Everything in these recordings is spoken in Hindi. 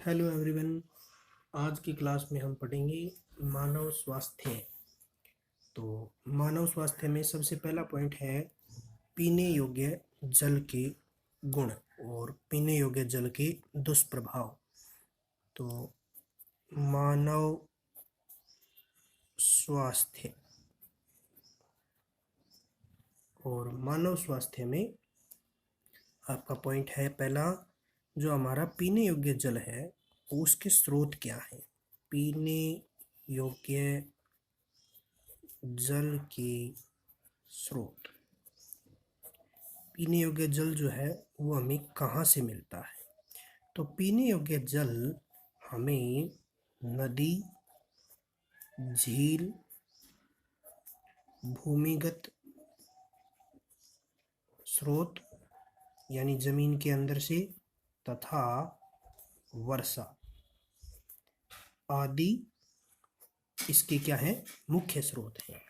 Hello everyone. आज की क्लास में हम पढ़ेंगे मानव स्वास्थ्य। तो मानव स्वास्थ्य में सबसे पहला पॉइंट है पीने योग्य जल के गुण और पीने योग्य जल के दुष्प्रभाव। तो मानव स्वास्थ्य और मानव स्वास्थ्य में आपका पॉइंट है पहला, जो हमारा पीने योग्य जल है उसके स्रोत क्या है। पीने योग्य जल के स्रोत, पीने योग्य जल जो है वो हमें कहाँ से मिलता है। तो पीने योग्य जल हमें नदी, झील, भूमिगत स्रोत यानी जमीन के अंदर से तथा वर्षा आदि इसके क्या है, मुख्य स्रोत हैं।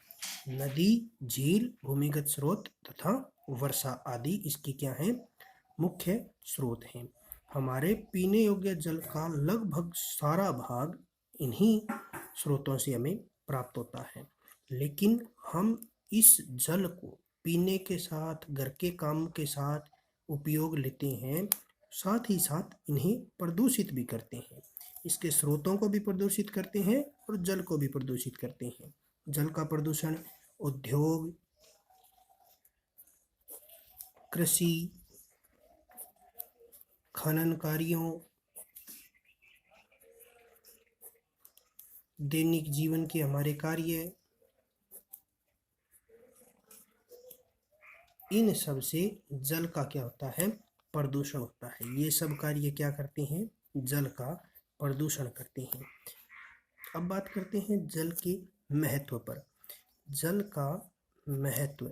नदी, झील, भूमिगत स्रोत तथा वर्षा आदि इसके क्या हैं, मुख्य स्रोत हैं। हमारे पीने योग्य जल का लगभग सारा भाग इन्हीं स्रोतों से हमें प्राप्त होता है। लेकिन हम इस जल को पीने के साथ, घर के काम के साथ उपयोग लेते हैं, साथ ही साथ इन्हें प्रदूषित भी करते हैं। इसके स्रोतों को भी प्रदूषित करते हैं और जल को भी प्रदूषित करते हैं। जल का प्रदूषण उद्योग, कृषि, खनन कार्यों, दैनिक जीवन के हमारे कार्य, इन सब से जल का क्या होता है, प्रदूषण होता है। ये सब कार्य क्या करते हैं, जल का प्रदूषण करते हैं। अब बात करते हैं जल के महत्व पर। जल का महत्व,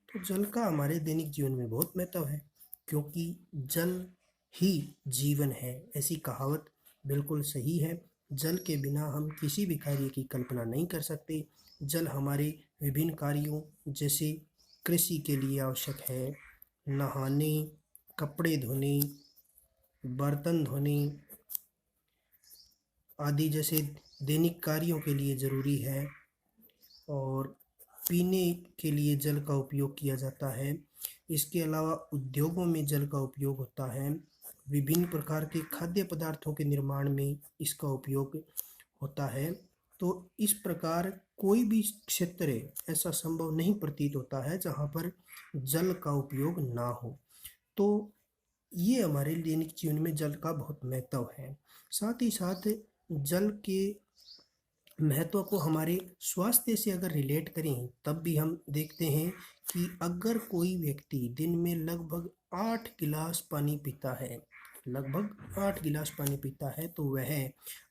तो जल का हमारे दैनिक जीवन में बहुत महत्व है, क्योंकि जल ही जीवन है। ऐसी कहावत बिल्कुल सही है। जल के बिना हम किसी भी कार्य की कल्पना नहीं कर सकते। जल हमारे विभिन्न कार्यों जैसे कृषि के लिए आवश्यक है, नहाने, कपड़े धोने, बर्तन धोने आदि जैसे दैनिक कार्यों के लिए ज़रूरी है। और पीने के लिए जल का उपयोग किया जाता है। इसके अलावा उद्योगों में जल का उपयोग होता है। विभिन्न प्रकार के खाद्य पदार्थों के निर्माण में इसका उपयोग होता है। तो इस प्रकार कोई भी क्षेत्र ऐसा संभव नहीं प्रतीत होता है जहाँ पर जल का उपयोग ना हो। तो ये हमारे दैनिक जीवन में जल का बहुत महत्व है। साथ ही साथ जल के महत्व को हमारे स्वास्थ्य से अगर रिलेट करें तब भी हम देखते हैं कि अगर कोई व्यक्ति दिन में लगभग 8 गिलास पानी पीता है, लगभग 8 गिलास पानी पीता है, तो वह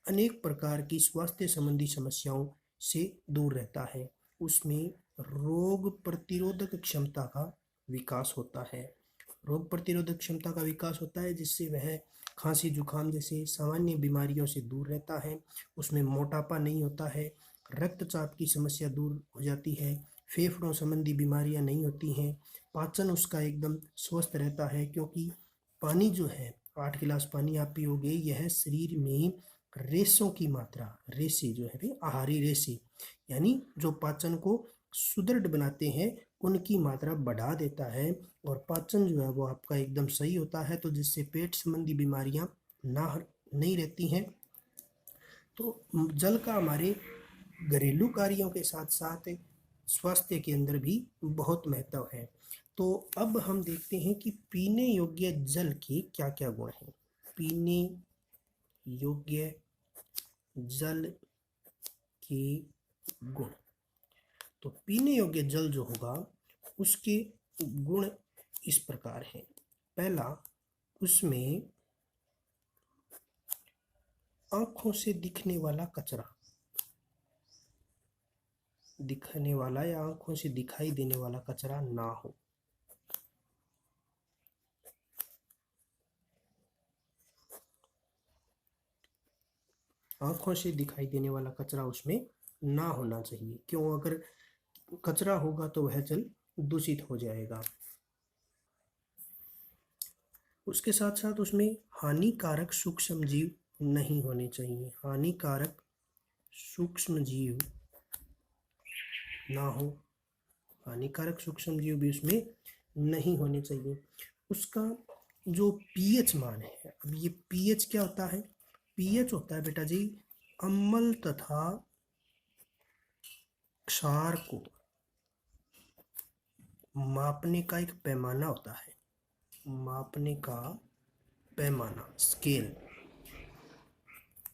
अनेक प्रकार की स्वास्थ्य संबंधी समस्याओं से दूर रहता है। उसमें रोग प्रतिरोधक क्षमता का विकास होता है। रोग प्रतिरोधक क्षमता का विकास होता है जिससे वह खांसी जुकाम जैसे सामान्य बीमारियों से दूर रहता है। उसमें मोटापा नहीं होता है, रक्तचाप की समस्या दूर हो जाती है, फेफड़ों संबंधी बीमारियां नहीं होती हैं, पाचन उसका एकदम स्वस्थ रहता है। क्योंकि पानी जो है, 8 गिलास पानी आप पियोगे, यह शरीर में रेशों की मात्रा, रेशे जो है आहारी रेशे यानी जो पाचन को सुदृढ़ बनाते हैं, उनकी मात्रा बढ़ा देता है और पाचन जो है वो आपका एकदम सही होता है। तो जिससे पेट संबंधी बीमारियां नहीं रहती हैं। तो जल का हमारे घरेलू कार्यों के साथ साथ स्वास्थ्य के अंदर भी बहुत महत्व है। तो अब हम देखते हैं कि पीने योग्य जल के क्या क्या गुण हैं। पीने योग्य जल के गुण, तो पीने योग्य जल जो होगा उसके गुण इस प्रकार हैं। पहला, उसमें आंखों से दिखने वाला कचरा, दिखने वाला या आंखों से दिखाई देने वाला कचरा ना हो। आंखों से दिखाई देने वाला कचरा उसमें ना होना चाहिए। क्यों? अगर कचरा होगा तो वह जल दूषित हो जाएगा। उसके साथ साथ उसमें हानिकारक सूक्ष्म जीव नहीं होने चाहिए, हानिकारक सूक्ष्म जीव ना हो, हानिकारक सूक्ष्म जीव भी उसमें नहीं होने चाहिए। उसका जो पीएच मान है, अब ये पीएच क्या होता है? पीएच होता है बेटा जी अम्ल तथा क्षार को मापने का एक पैमाना होता है, मापने का पैमाना, स्केल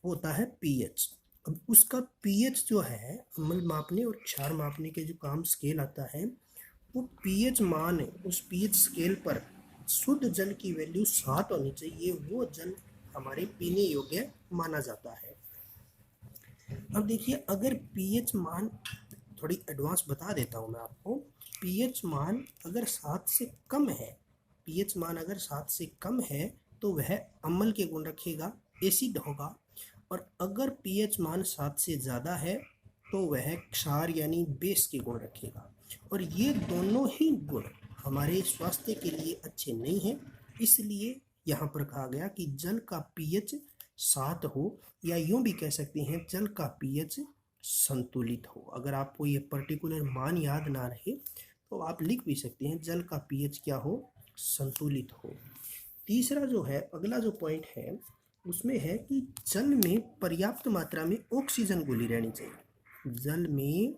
होता है पीएच। अब उसका पीएच जो है, अम्ल मापने और क्षार मापने के जो काम स्केल आता है, वो पीएच मान है, उस पीएच स्केल पर शुद्ध जल की वैल्यू 7 होनी चाहिए, वो जल हमारे पीने योग्य माना जाता है। अब देखिए, अगर पीएच मान, थोड़ी एडवांस बता देता हूँ मैं आपको, पीएच मान अगर 7 से कम है, पीएच मान अगर 7 से कम है तो वह अम्ल के गुण रखेगा, एसिड होगा। और अगर पीएच मान 7 से ज़्यादा है तो वह क्षार यानी बेस के गुण रखेगा। और ये दोनों ही गुण हमारे स्वास्थ्य के लिए अच्छे नहीं हैं, इसलिए यहाँ पर कहा गया कि जल का पीएच 7 हो, या यूं भी कह सकते हैं जल का पीएच संतुलित हो। अगर आपको ये पर्टिकुलर मान याद ना रहे तो आप लिख भी सकते हैं जल का पीएच क्या हो, संतुलित हो। तीसरा जो है, अगला जो पॉइंट है उसमें है कि जल में पर्याप्त मात्रा में ऑक्सीजन घुली रहनी चाहिए, जल में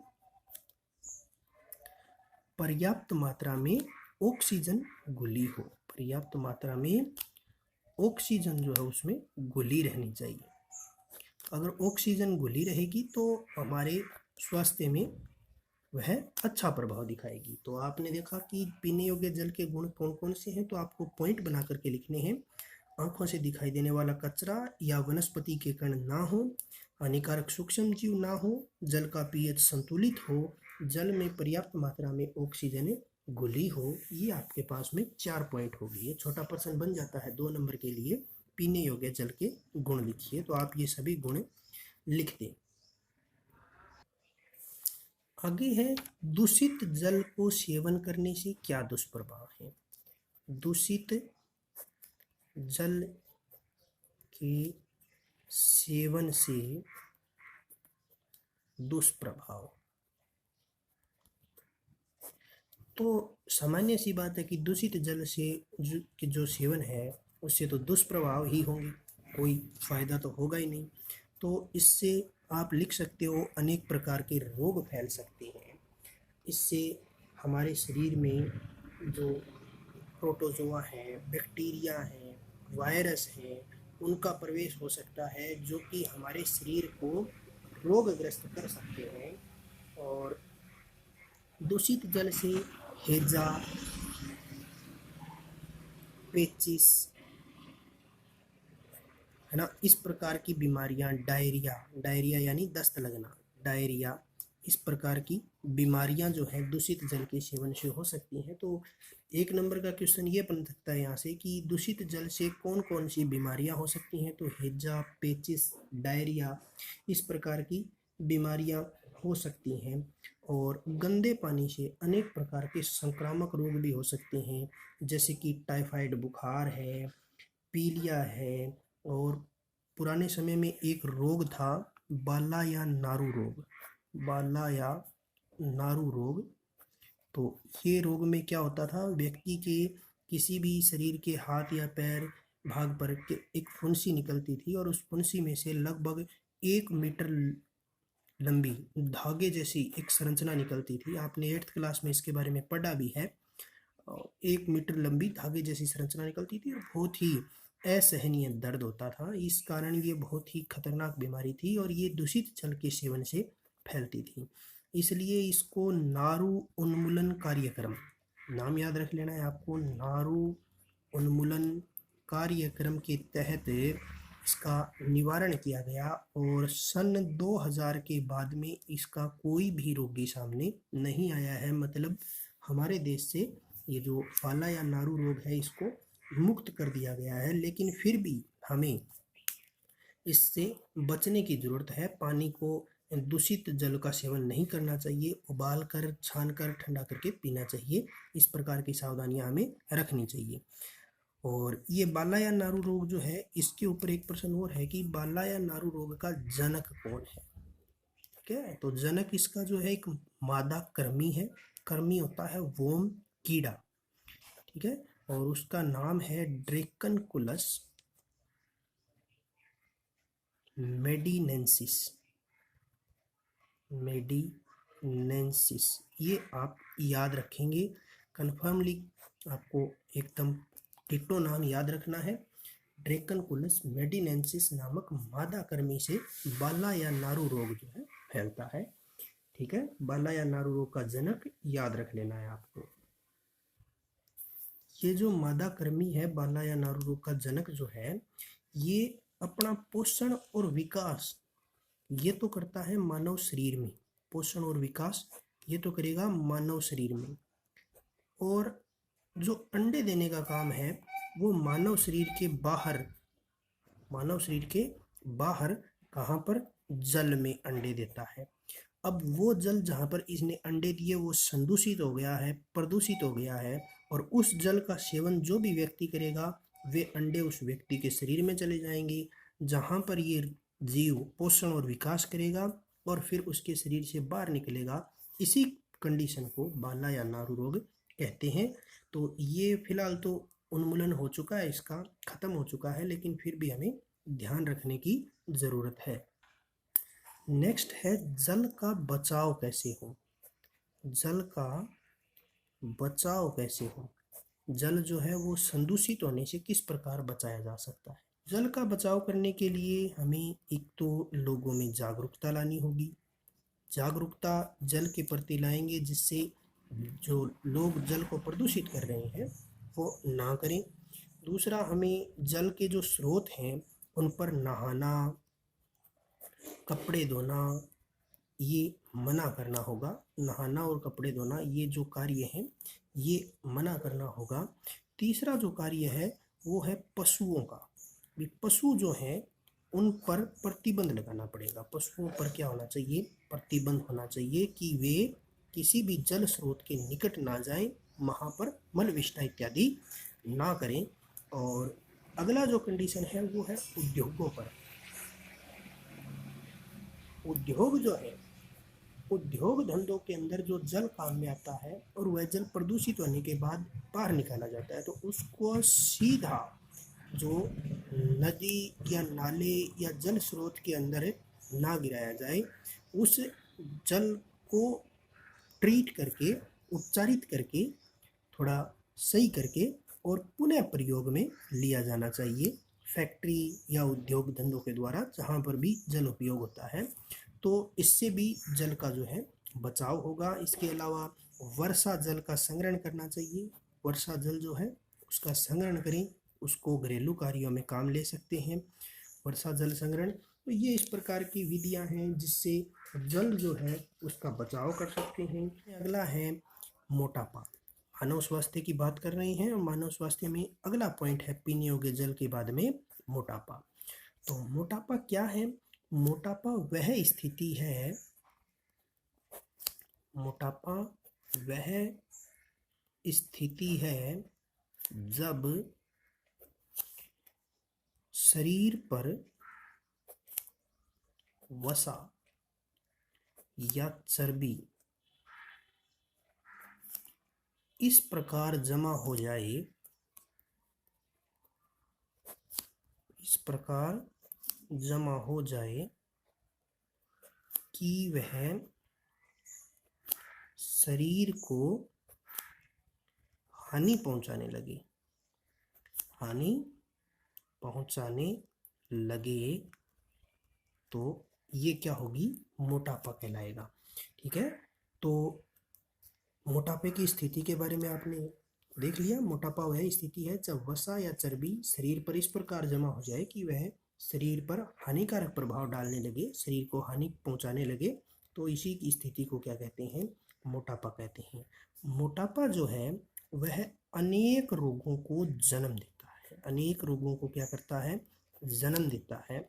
पर्याप्त मात्रा में ऑक्सीजन घुली हो, पर्याप्त मात्रा में ऑक्सीजन जो है उसमें घुली रहनी चाहिए। अगर ऑक्सीजन घुली रहेगी तो हमारे स्वास्थ्य में वह अच्छा प्रभाव दिखाएगी। तो आपने देखा कि पीने योग्य जल के गुण कौन कौन से हैं, तो आपको पॉइंट बना करके लिखने हैं। आंखों से दिखाई देने वाला कचरा या वनस्पति के कण ना हो, हानिकारक सूक्ष्म जीव ना हो, जल का पीएच संतुलित हो, जल में पर्याप्त मात्रा में ऑक्सीजन घुली हो। ये आपके पास में 4 पॉइंट हो गए। छोटा प्रश्न बन जाता है 2 नंबर के लिए, पीने योग्य जल के गुण लिखिए, तो आप ये सभी गुण लिख दें। आगे है, दूषित जल को सेवन करने से क्या दुष्प्रभाव है। दूषित जल के सेवन से दुष्प्रभाव, तो सामान्य सी बात है कि दूषित जल से जो सेवन है उससे तो दुष्प्रभाव ही होंगे, कोई फायदा तो होगा ही नहीं। तो इससे आप लिख सकते हो अनेक प्रकार के रोग फैल सकते हैं। इससे हमारे शरीर में जो प्रोटोजोआ है, बैक्टीरिया है, वायरस है, उनका प्रवेश हो सकता है जो कि हमारे शरीर को रोगग्रस्त कर सकते हैं। और दूषित जल से हैजा, पेचिस, है ना, इस प्रकार की बीमारियां, डायरिया, डायरिया यानी दस्त लगना, डायरिया, इस प्रकार की बीमारियां जो है दूषित जल के सेवन से हो सकती हैं। तो 1 नंबर का क्वेश्चन ये बन सकता है यहाँ से कि दूषित जल से कौन कौन सी बीमारियां हो सकती हैं, तो हैजा, पेचिस, डायरिया, इस प्रकार की बीमारियां हो सकती हैं। और गंदे पानी से अनेक प्रकार के संक्रामक रोग भी हो सकते हैं, जैसे कि टाइफाइड बुखार है, पीलिया है, और पुराने समय में एक रोग था बाला या नारू रोग, बाला या नारू रोग। तो ये रोग में क्या होता था, व्यक्ति के किसी भी शरीर के हाथ या पैर भाग पर के एक फुंसी निकलती थी और उस फुंसी में से लगभग 1 मीटर लंबी धागे जैसी एक संरचना निकलती थी। आपने 8th क्लास में इसके बारे में पढ़ा भी है। 1 मीटर लंबी धागे जैसी संरचना निकलती थी और बहुत ही असहनीय दर्द होता था। इस कारण ये बहुत ही खतरनाक बीमारी थी और ये दूषित जल के सेवन से फैलती थी। इसलिए इसको नारू उन्मूलन कार्यक्रम, नाम याद रख लेना है आपको, नारू उन्मूलन कार्यक्रम के तहत इसका निवारण किया गया। और सन 2000 के बाद में इसका कोई भी रोगी सामने नहीं आया है, मतलब हमारे देश से ये जो पाला या नारू रोग है इसको मुक्त कर दिया गया है। लेकिन फिर भी हमें इससे बचने की ज़रूरत है। पानी को, दूषित जल का सेवन नहीं करना चाहिए, उबाल कर, छान कर, ठंडा करके पीना चाहिए। इस प्रकार की सावधानियां हमें रखनी चाहिए। और ये बाला या नारू रोग जो है, इसके ऊपर एक प्रश्न और है कि बाला या नारू रोग का जनक कौन है। ठीक है, तो जनक इसका जो है एक मादा कृमि है, कृमि होता है वोम कीड़ा। ठीक है, और उसका नाम है ड्रेकनकुलस मेडिनेंसिस। मेडिनेंसिस, ये आप याद रखेंगे कन्फर्मली, आपको एकदम डिट्टो नाम याद रखना है। ड्रेकनकुलस मेडिनेंसिस नामक मादा कृमि से बाला या नारू रोग जो है फैलता है। ठीक है, बाला या नारू रोग का जनक याद रख लेना है आपको। ये जो मादा कृमि है, बाला या नारू रोग का जनक जो है, ये अपना पोषण और विकास ये तो करता है मानव शरीर में, पोषण और विकास ये तो करेगा मानव शरीर में, और जो अंडे देने का काम है वो मानव शरीर के बाहर, मानव शरीर के बाहर कहाँ पर, जल में अंडे देता है। अब वो जल जहाँ पर इसने अंडे दिए वो संदूषित हो गया है, प्रदूषित हो गया है, और उस जल का सेवन जो भी व्यक्ति करेगा वे अंडे उस व्यक्ति के शरीर में चले जाएंगे, जहाँ पर ये जीव पोषण और विकास करेगा और फिर उसके शरीर से बाहर निकलेगा। इसी कंडीशन को बाला या नारू रोग कहते हैं। तो ये फिलहाल तो उन्मूलन हो चुका है, इसका खत्म हो चुका है, लेकिन फिर भी हमें ध्यान रखने की ज़रूरत है। नेक्स्ट है जल का बचाव कैसे हो। जल का बचाव कैसे हो, जल जो है वो संदूषित होने से किस प्रकार बचाया जा सकता है। जल का बचाव करने के लिए हमें एक तो लोगों में जागरूकता लानी होगी, जागरूकता जल के प्रति लाएंगे जिससे जो लोग जल को प्रदूषित कर रहे हैं वो ना करें। दूसरा, हमें जल के जो स्रोत हैं उन पर नहाना, कपड़े धोना ये मना करना होगा। नहाना और कपड़े धोना ये जो कार्य हैं ये मना करना होगा। तीसरा जो कार्य है वो है पशुओं का, भी पशु जो हैं उन पर प्रतिबंध लगाना पड़ेगा। पशुओं पर क्या होना चाहिए, प्रतिबंध होना चाहिए कि वे किसी भी जल स्रोत के निकट ना जाएं, वहाँ पर मल विसर्जन इत्यादि ना करें। और अगला जो कंडीशन है वो है उद्योगों पर। उद्योग जो है, उद्योग धंधों के अंदर जो जल काम में आता है और वह जल प्रदूषित होने के बाद बाहर निकाला जाता है, तो उसको सीधा जो नदी या नाले या जल स्रोत के अंदर ना गिराया जाए, उस जल को ट्रीट करके, उपचारित करके, थोड़ा सही करके और पुनः प्रयोग में लिया जाना चाहिए फैक्ट्री या उद्योग धंधों के द्वारा जहाँ पर भी जल उपयोग होता है। तो इससे भी जल का जो है बचाव होगा। इसके अलावा वर्षा जल का संग्रहण करना चाहिए। वर्षा जल जो है उसका संग्रहण करें, उसको घरेलू कार्यों में काम ले सकते हैं। वर्षा जल संग्रहण, तो ये इस प्रकार की विधियां हैं जिससे जल जो है उसका बचाव कर सकते हैं। अगला है मोटापा। मानव स्वास्थ्य की बात कर रहे हैं और मानव स्वास्थ्य में अगला पॉइंट है पीने योग्य जल के बाद में मोटापा। तो मोटापा क्या है, मोटापा वह स्थिति है, मोटापा वह स्थिति है जब शरीर पर वसा या चर्बी इस प्रकार जमा हो जाए, इस प्रकार जमा हो जाए कि वह शरीर को हानि पहुंचाने लगे, हानि पहुंचाने लगे, तो ये क्या होगी, मोटापा कहलाएगा। ठीक है, तो मोटापे की स्थिति के बारे में आपने देख लिया। मोटापा वह स्थिति है जब वसा या चर्बी शरीर पर इस प्रकार जमा हो जाए कि वह शरीर पर हानिकारक प्रभाव डालने लगे, शरीर को हानि पहुंचाने लगे, तो इसी की स्थिति को क्या कहते हैं, मोटापा कहते हैं। मोटापा जो है वह अनेक रोगों को जन्म देता है, अनेक रोगों को क्या करता है, जन्म देता है।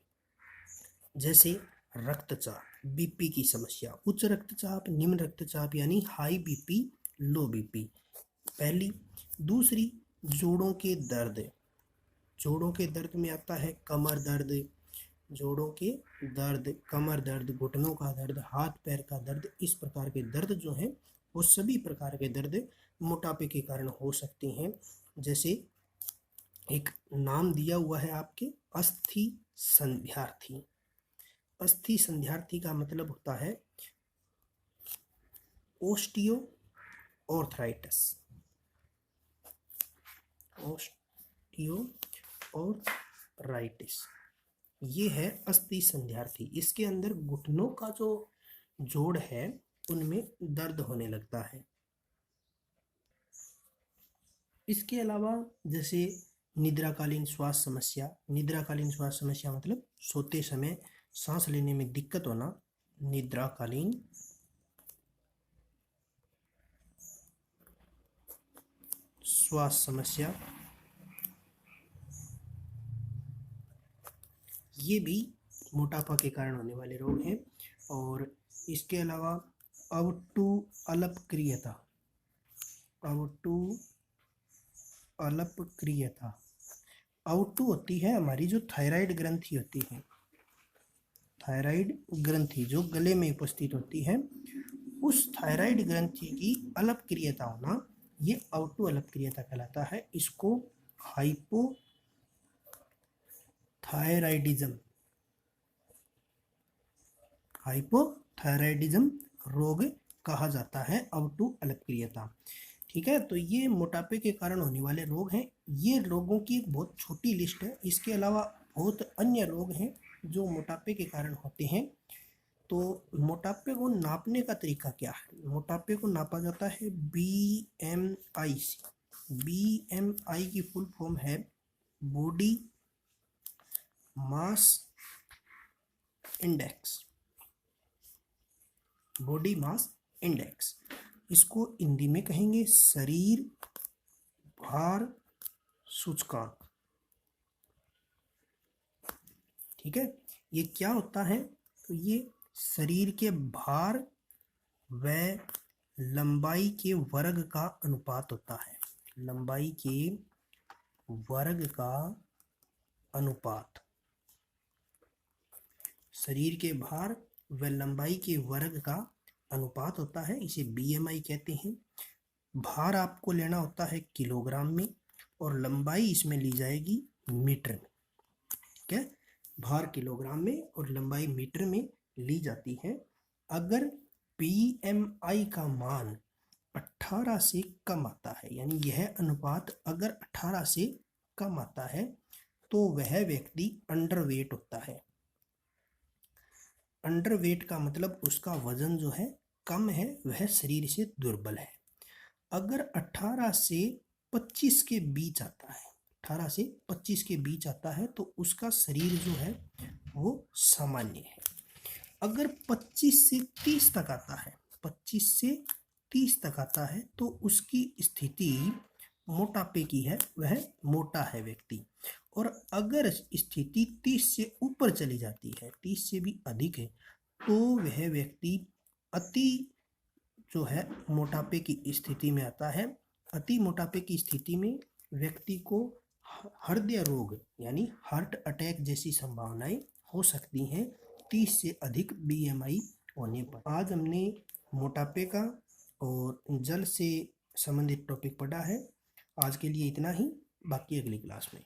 जैसे रक्तचाप, बीपी की समस्या, उच्च रक्तचाप, निम्न रक्तचाप यानी हाई बीपी, लो बीपी, पहली। दूसरी, जोड़ों के दर्द, जोड़ों के दर्द में आता है कमर दर्द, जोड़ों के दर्द, कमर दर्द, घुटनों का दर्द, हाथ पैर का दर्द। इस प्रकार के दर्द जो हैं वो सभी प्रकार के दर्द मोटापे के कारण हो सकते हैं। जैसे एक नाम दिया हुआ है आपके, अस्थि संध्यार्थी। अस्थि संध्यार्थी का मतलब होता है ओस्टियो ऑर्थराइटिस, ओस्टियो ऑर्थराइटिस, ये है अस्थि संध्यार्थी। इसके अंदर घुटनों का जो जोड़ है उनमें दर्द होने लगता है। इसके अलावा जैसे निद्राकालीन श्वास समस्या, निद्राकालीन श्वास समस्या मतलब सोते समय सांस लेने में दिक्कत होना, निद्राकालीन श्वास समस्या, ये भी मोटापा के कारण होने वाले रोग हैं। और इसके अलावा अवटु अल्पक्रियता, अवटु अल्पक्रियता, अवटु होती है हमारी जो थायराइड ग्रंथि होती है, थायराइड ग्रंथि जो गले में उपस्थित होती है, उस थायराइड ग्रंथि की अल्पक्रियता होना, ये अवटु अल्पक्रियता कहलाता है। इसको हाइपोथायराइडिज्म, हाइपोथायराइडिज्म रोग कहा जाता है, अवटु अल्पक्रियता। ठीक है, तो ये मोटापे के कारण होने वाले रोग हैं। ये रोगों की एक बहुत छोटी लिस्ट है। इसके अलावा बहुत अन्य रोग हैं जो मोटापे के कारण होते हैं। तो मोटापे को नापने का तरीका क्या है? मोटापे को नापा जाता है BMI से। BMI की फुल फॉर्म है body mass index, body mass index. इसको हिंदी में कहेंगे शरीर भार सूचकांक। ठीक है, ये क्या होता है? तो ये शरीर के भार व लंबाई के वर्ग का अनुपात होता है, लंबाई के वर्ग का अनुपात, शरीर के भार व लंबाई के वर्ग का अनुपात होता है, इसे BMI कहते हैं। भार आपको लेना होता है किलोग्राम में और लंबाई इसमें ली जाएगी मीटर में। ठीक है, भार किलोग्राम में और लंबाई मीटर में ली जाती है। अगर BMI का मान 18 से कम आता है, यानी यह अनुपात अगर 18 से कम आता है तो वह व्यक्ति अंडरवेट होता है। अंडरवेट का मतलब उसका वजन जो है कम है, वह शरीर से दुर्बल है। अगर 18 से 25 के बीच आता है, 18 से 25 के बीच आता है तो उसका शरीर जो है वो सामान्य है। अगर 25 से 30 तक आता है, 25 से 30 तक आता है तो उसकी स्थिति मोटापे की है, वह मोटा है व्यक्ति। और अगर स्थिति 30 से ऊपर चली जाती है, 30 से भी अधिक है, तो वह व्यक्ति अति जो है मोटापे की स्थिति में आता है। अति मोटापे की स्थिति में व्यक्ति को हृदय रोग यानी हार्ट अटैक जैसी संभावनाएं हो सकती हैं 30 से अधिक BMI होने पर। आज हमने मोटापे का और जल से संबंधित टॉपिक पढ़ा है। आज के लिए इतना ही, बाकी अगली क्लास में।